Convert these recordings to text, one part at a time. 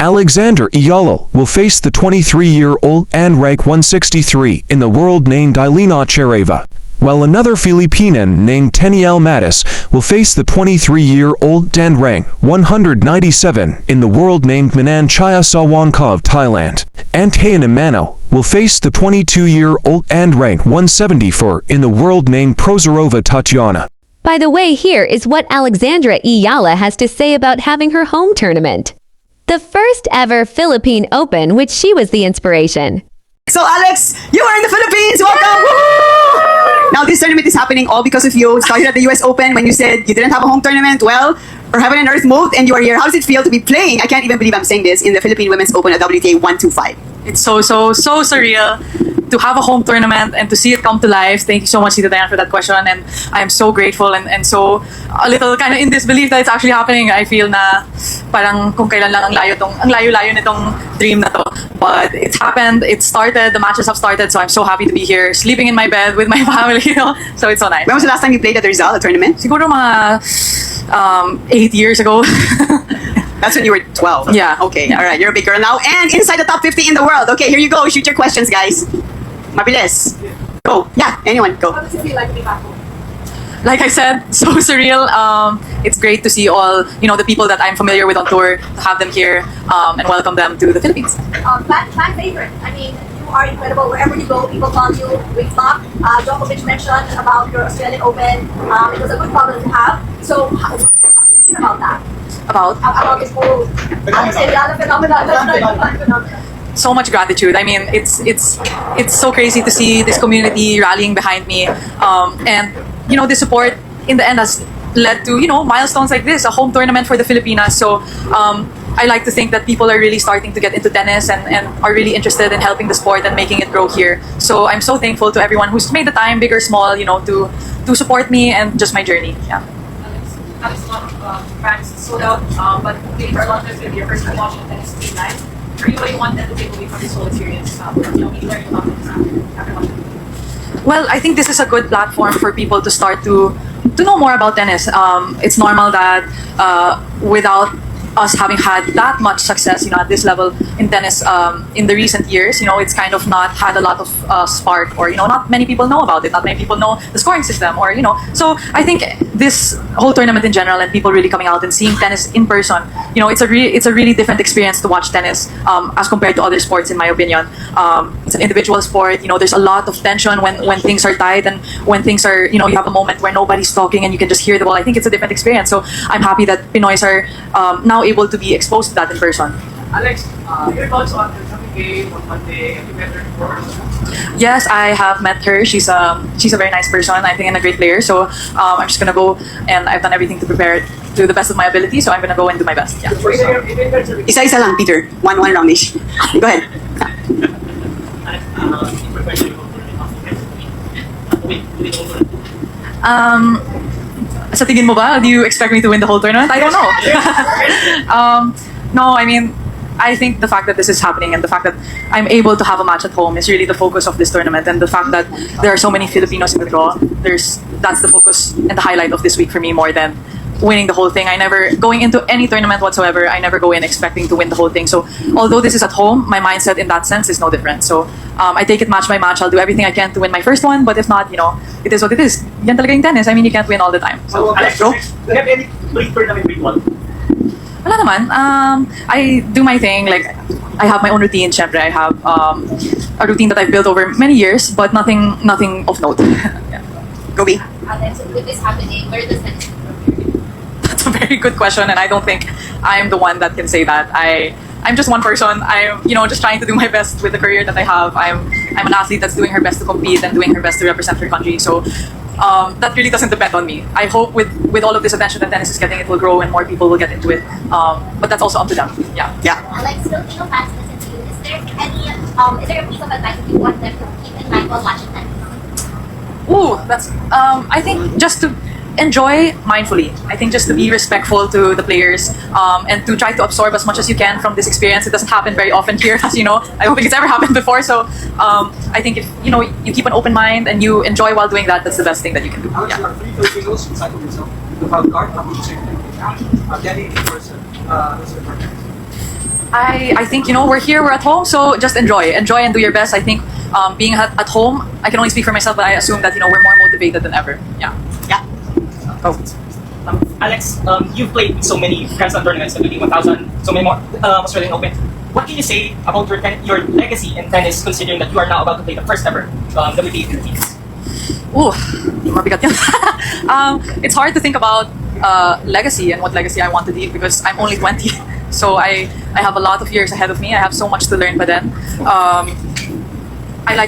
Alexandra Eala will face the 23-year-old and rank 163 in the world named ALINA CHARAEVA, while another Filipina named Teniel Matis will face the 23-year-old and rank 197 in the world named Manan Chaya Sawankha of Thailand. And Hayan Emano will face the 22-year-old and rank 174 in the world named Prozorova Tatiana. By the way, here is what Alexandra Eala has to say about having her home tournament. The first ever Philippine Open, which she was the inspiration. So Alex, you are in the Philippines! Welcome! Woo! Now this tournament is happening all because of you. It started at the US Open when you said you didn't have a home tournament. Well, for heaven and earth moved and you are here. How does it feel to be playing, I can't even believe I'm saying this, in the Philippine Women's Open at WTA 125? It's so surreal to have a home tournament and to see it come to life. Thank you so much, Tita Diane, for that question. And I am so grateful and so a little kind of in disbelief that it's actually happening. I feel na parang kung kailan lang ang layo-layo nitong dream na to. But it's happened, it started, the matches have started, so I'm so happy to be here, sleeping in my bed with my family, you know? So it's so nice. When was the last time you played at the Rizal, a tournament? Siguro mga 8 years ago. That's when you were 12. Yeah. Okay, all right. You're a big girl now. And inside the top 50 in the world. Okay, here you go. Shoot your questions, guys. Mabilis. Go. Yeah, anyone, go. How does it feel like to be back home? Like I said, so surreal. It's great to see all, you know, the people that I'm familiar with on tour, to have them here and welcome them to the Philippines. Fan favorite. I mean, you are incredible. Wherever you go, people call you Big Top. Djokovic mentioned about your Australian Open. It was a good problem to have. So, how do you feel about that? About this whole phenomenon. So much gratitude. I mean, it's so crazy to see this community rallying behind me, and you know, the support in the end has led to, you know, milestones like this, a home tournament for the Filipinas. So I like to think that people are really starting to get into tennis and are really interested in helping the sport and making it grow here. So I'm so thankful to everyone who's made the time, big or small, you know, to support me and just my journey. Yeah. Alex, a lot of fans sold out, but maybe for a lot of us, maybe your first time watching tennis team live. For you, what do you want them to take away from this whole experience? You know, you learned about this after watching. Well, I think this is a good platform for people to start to know more about tennis. It's normal that without us having had that much success, you know, at this level in tennis in the recent years, you know, it's kind of not had a lot of spark, or, you know, not many people know about it. Not many people know the scoring system, or, you know. So I think this whole tournament in general and people really coming out and seeing tennis in person, you know, it's a really different experience to watch tennis as compared to other sports, in my opinion. It's an individual sport. You know, there's a lot of tension when things are tight and when things are, you know, you have a moment where nobody's talking and you can just hear the ball. I think it's a different experience. So I'm happy that Pinoys are now able to be exposed to that in person. Alex, your thoughts on the coming game on Monday? Have you met her before? Yes, I have met her. She's a very nice person, I think, and a great player. So I'm just gonna go, and I've done everything to prepare it to the best of my ability. So I'm gonna go and do my best. Yeah. Isa-isa lang, Peter. One roundish. Go ahead. Sa tingin mo ba, do you expect me to win the whole tournament? I don't know. No, I mean, I think the fact that this is happening and the fact that I'm able to have a match at home is really the focus of this tournament, and the fact that there are so many Filipinos in the draw, that's the focus and the highlight of this week for me, more than winning the whole thing. I never, going into any tournament whatsoever, I never go in expecting to win the whole thing. So although this is at home, my mindset in that sense is no different. So I take it match by match. I'll do everything I can to win my first one, but if not, you know, it is what it is. Yan talaga yung tennis. I mean, you can't win all the time. So, Alex, do you have any pre-tournament ritual? Wala naman. I do my thing. Like, I have my own routine. Syempre, I have a routine that I've built over many years, but nothing of note. Yeah. Go B. Alex, with this happening, where does that? That's a very good question, and I don't think I'm the one that can say that. I'm just one person. I'm, you know, just trying to do my best with the career that I have. I'm an athlete that's doing her best to compete and doing her best to represent her country. So that really doesn't depend on me. I hope with all of this attention that tennis is getting, it will grow and more people will get into it. But that's also up to them. Yeah. Yeah. Like, Filipino fans listen to you. Is there a piece of advice that you want them to keep in mind while watching tennis? Ooh, that's I think just to enjoy mindfully. I think just to be respectful to the players and to try to absorb as much as you can from this experience. It doesn't happen very often here, as you know. I don't think it's ever happened before. So I think if you know, you keep an open mind and you enjoy while doing that, that's the best thing that you can do. Alex, Yeah. are three Filipinos inside of yourself? The proud card, how would you say? Getting in person, what's the purpose? I think, we're here, we're at home, so just enjoy and do your best. I think being at home, I can only speak for myself, but I assume that, we're more motivated than ever. Yeah. Yeah. Alex, you've played in so many Grand Slam tournaments, including 1000, so many more Australian Open. What can you say about your legacy in tennis, considering that you are now about to play the first ever WTA Philippines? Ooh, mabigat yan. It's hard to think about legacy and what legacy I want to leave because I'm only 20. So I have a lot of years ahead of me. I have so much to learn by then. I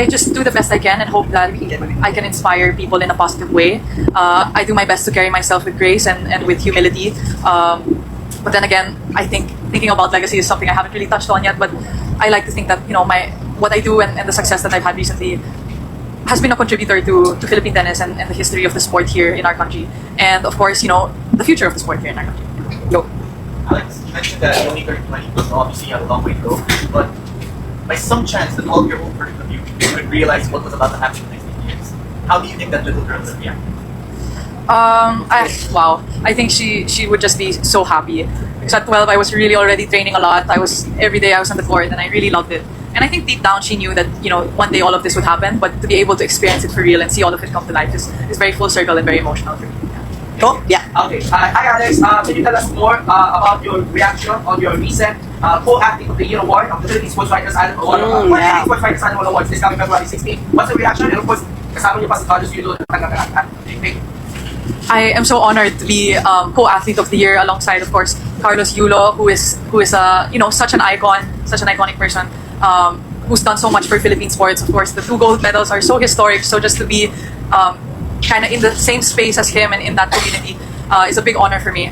just do the best I can and hope that I can inspire people in a positive way. I do my best to carry myself with grace and with humility. But then again, I think thinking about legacy is something I haven't really touched on yet. But I like to think that what I do and the success that I've had recently has been a contributor to Philippine tennis and the history of the sport here in our country. And of course, the future of the sport here in our country. Yo. Alex, you mentioned that you only turned 20, so obviously you have a long way to go. But by some chance, the 12-year-old version of you could realize what was about to happen in the next 8 years. How do you think that little girl would react? I think she would just be so happy. Because at 12, I was really already training a lot. Every day I was on the court and I really loved it. And I think deep down she knew that, one day all of this would happen, but to be able to experience it for real and see all of it come to life is very full circle and very emotional for me. Go? Yeah. Okay. Hi Alex, can you tell us more about your reaction on your recent co-acting of the Year Award of the Philippine Sports Writers Island Award? Yeah. Sports Writers Island Awards this coming February 16. What's the reaction? And of course, kasama niyo pa si Carlos Yulo at I am so honored to be co-athlete of the year alongside, of course, Carlos Yulo, who is such an icon, such an iconic person, who's done so much for Philippine sports. Of course, the 2 gold medals are so historic. So just to be kind of in the same space as him and in that community is a big honor for me.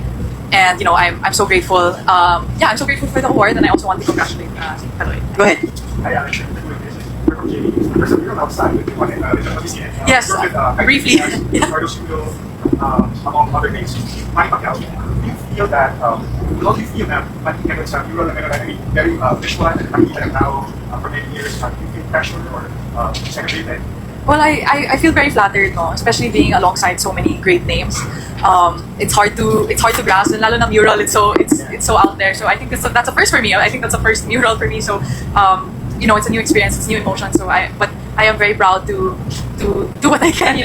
And I'm so grateful. I'm so grateful for the award, and I also want to congratulate Kaloy. Go ahead. Hi, Alex. First of all, outside with one Yes, briefly. Carlos Yulo, among other things, Manny Pacquiao. Do you feel that, how do you feel na pati sa Euro na very visual and nakikita ng tao for many years? Do you feel pressure or segregated? Well, I feel very flattered, especially being alongside so many great names. It's hard to grasp, and lalo na mural, it's so out there. So I think that's a first for me. I think that's a first mural for me. So it's a new experience, it's new emotion. So I am very proud to do what I can,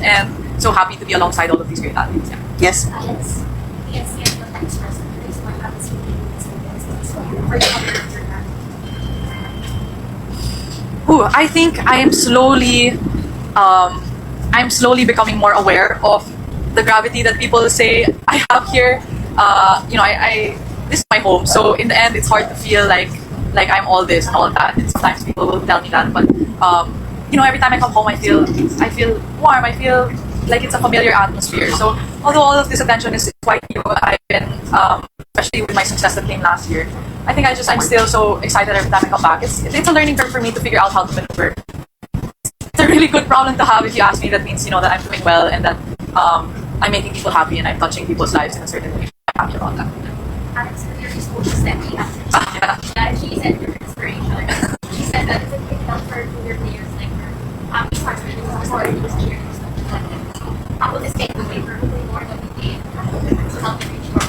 and so happy to be alongside all of these great athletes. Yeah. Yes. Alex, PNC and the express is what happens when you I think I am slowly becoming more aware of the gravity that people say I have here. This is my home, so in the end, it's hard to feel like I'm all this and all that. And sometimes people will tell me that, but every time I come home, I feel warm. I feel like it's a familiar atmosphere. So although all of this attention is quite new, I've been, especially with my success that came last year, I think I'm still so excited every time I come back. It's a learning curve for me to figure out how to maneuver. It's a really good problem to have if you ask me. That means that I'm doing well and that I'm making people happy and I'm touching people's lives in a certain way. I'm happy about that. Alex, with your school Stephanie after she said you're inspirational. She said that it's a big help for your players like her. She started to do more and just cheering. How will this take away for more than we did to help them reach more?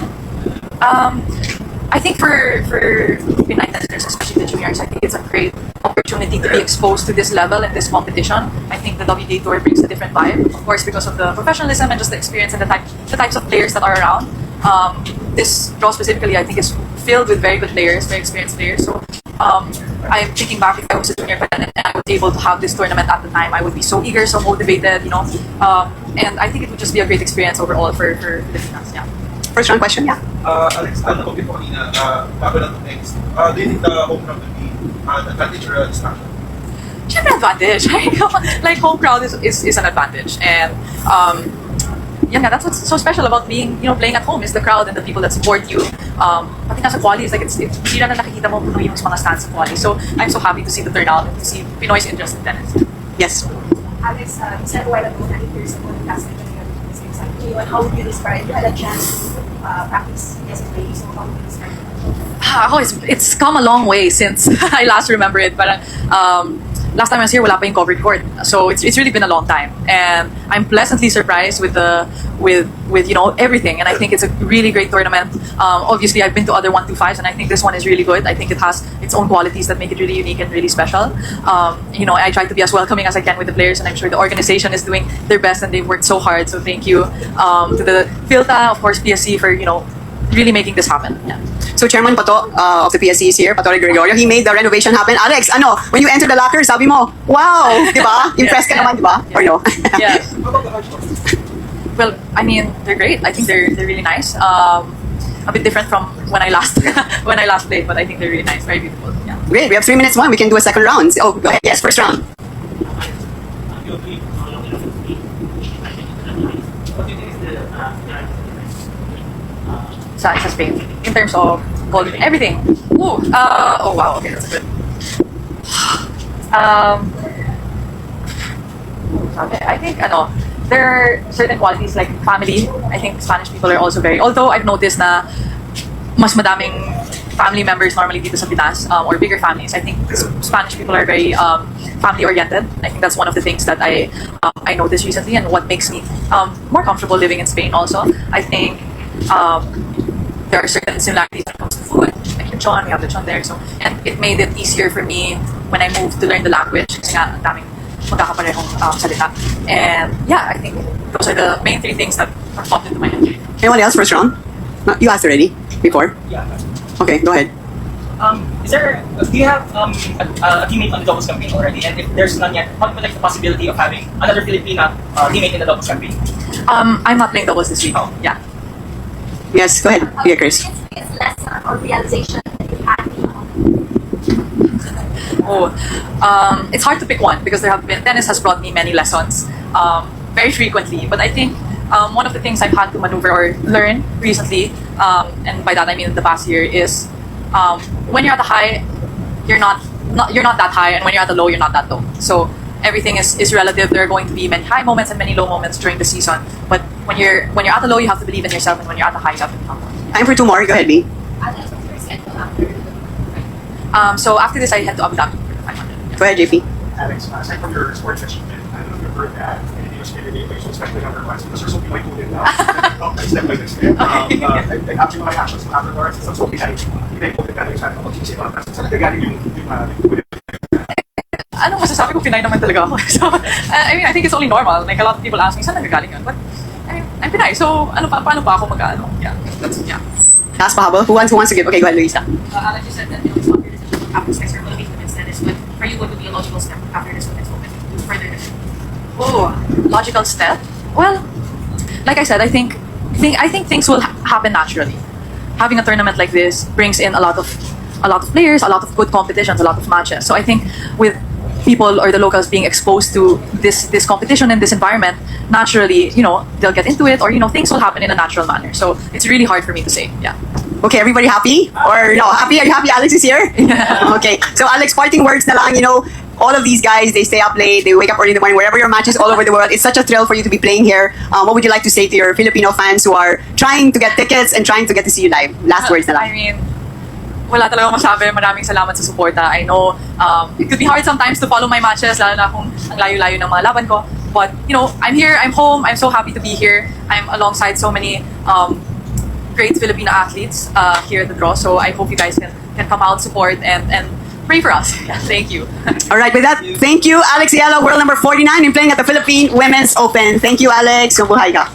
I think for Philippine tennisers, especially the juniors, I think it's a great opportunity to be exposed to this level and this competition. I think the WTA Tour brings a different vibe, of course, because of the professionalism and just the experience and the types of players that are around. This draw specifically, I think, is filled with very good players, very experienced players. So I'm thinking back, if I was a junior and I was able to have this tournament at the time, I would be so eager, so motivated, and I think it would just be a great experience overall for Filipinas. Yeah. First round question, yeah. Alex, ano ko po kanina, bago lang next, do you think the home crowd would be an advantage or a distraction? Siyempre advantage. Like home crowd is an advantage. And that's what's so special about being, playing at home is the crowd and the people that support you. Pati nga sa quali, it's like it's hindi na nakikita mo puno yung mga stands sa quali. So I'm so happy to see the turnout and to see Pinoy's interest in tennis. Yes. Alex, you said a while ago that years ago the last time you and how would you describe? You had a chance to practice yesterday, so how would you describe it? It's come a long way since I last remember it. But last time I was here, wala pa yung covered court. So it's really been a long time, and I'm pleasantly surprised with you know everything. And I think it's a really great tournament. Obviously, I've been to other 125s, and I think this one is really good. I think it has its own qualities that make it really unique and really special. You know, I try to be as welcoming as I can with the players, and I'm sure the organization is doing their best, and they've worked so hard. So thank you to the PhilTA, of course, PSC for really making this happen. Yeah. So Chairman Pato of the PSC is here, Pato Gregorio. He made the renovation happen. Alex, when you enter the locker, sabi mo, wow, di ba? Impressed ka naman, di ba? Or no? Yeah. Well, I mean, they're great. I think they're really nice. A bit different from when I last played, but I think they're really nice, very beautiful. Yeah. Great, we have 3 minutes more. We can do a second round. Oh, go ahead. Yes, first round. Sa Spain, in terms of volume, everything. Oh wow, okay, that's good. I think there are certain qualities like family. I think Spanish people are also although I've noticed na mas madaming family members normally dito sa Pinas, or bigger families. I think Spanish people are very family oriented. I think that's one of the things that I noticed recently, and what makes me more comfortable living in Spain also. I think there are certain similarities when it comes to food, like lechon, we have lechon there, and it made it easier for me when I moved to learn the language kasi nga ang daming magkakaparehong salita. And yeah, I think those are the main 3 things that are popped into my head. Anyone else first round? No, you asked already before? Yeah. Okay, go ahead. Do you have a teammate on the doubles campaign already? And if there's none yet, what would like the possibility of having another Filipina teammate in the doubles campaign? I'm not playing doubles this week. Oh. Yeah. Yes, go ahead. Yeah, Chris. Biggest lesson or realization that you've had? It's hard to pick one because tennis has brought me many lessons very frequently. But I think one of the things I've had to maneuver or learn recently, and by that I mean in the past year, is when you're at the high, you're not that high, and when you're at the low, you're not that low. So everything is relative. There are going to be many high moments and many low moments during the season. But when you're at the low, you have to believe in yourself, and when you're at the high, you have to become more. Time for 2 more. Go ahead, B. So after this, I head to Abu Dhabi for the 500. Go ahead, JP. Alex, aside from your sports achievement, I don't know if you've heard that Filipino skill so especially number 1, because there's something like two now. Step by step. Like after my actions afterwards, it's also behind. Pinay po ka sa mag-isip ako. Saan nagagaling yung Ano masasabi ko, Pinay naman talaga ako. So, I mean, I think it's only normal. Like, a lot of people ask me, saan nagagaling yun? But, I mean, I'm Pinay, so paano pa ako yeah. Last pahabol. Who wants to give? Okay, go ahead, Luisa. Alex, you said that it's not your decision after this next Philippines women's tennis, but for you, what would be a logical step after this women's open to further this? Logical step? Well, like I said, I think things will happen naturally. Having a tournament like this brings in a lot of players, a lot of good competitions, a lot of matches. So I think with people or the locals being exposed to this competition and this environment, naturally, they'll get into it, or things will happen in a natural manner. So it's really hard for me to say. Yeah. Okay, everybody happy? Or no? Happy? Are you happy Alex is here? Yeah. Okay. So Alex, parting words na lang, all of these guys, they stay up late, they wake up early in the morning, wherever your matches all over the world. It's such a thrill for you to be playing here. What would you like to say to your Filipino fans who are trying to get tickets and trying to get to see you live? Last words na lang. I mean, wala talaga masabi. Maraming salamat sa suporta. I know it could be hard sometimes to follow my matches, lalo na kung ang layo-layo ng mga laban ko. But, I'm here, I'm home, I'm so happy to be here. I'm alongside so many great Filipino athletes here at the draw. So I hope you guys can come out, support, and pray for us. Yeah, thank you. All right, with that, thank you, Alex Eala, world number 49, and playing at the Philippine Women's Open. Thank you, Alex. Mabuhay ka.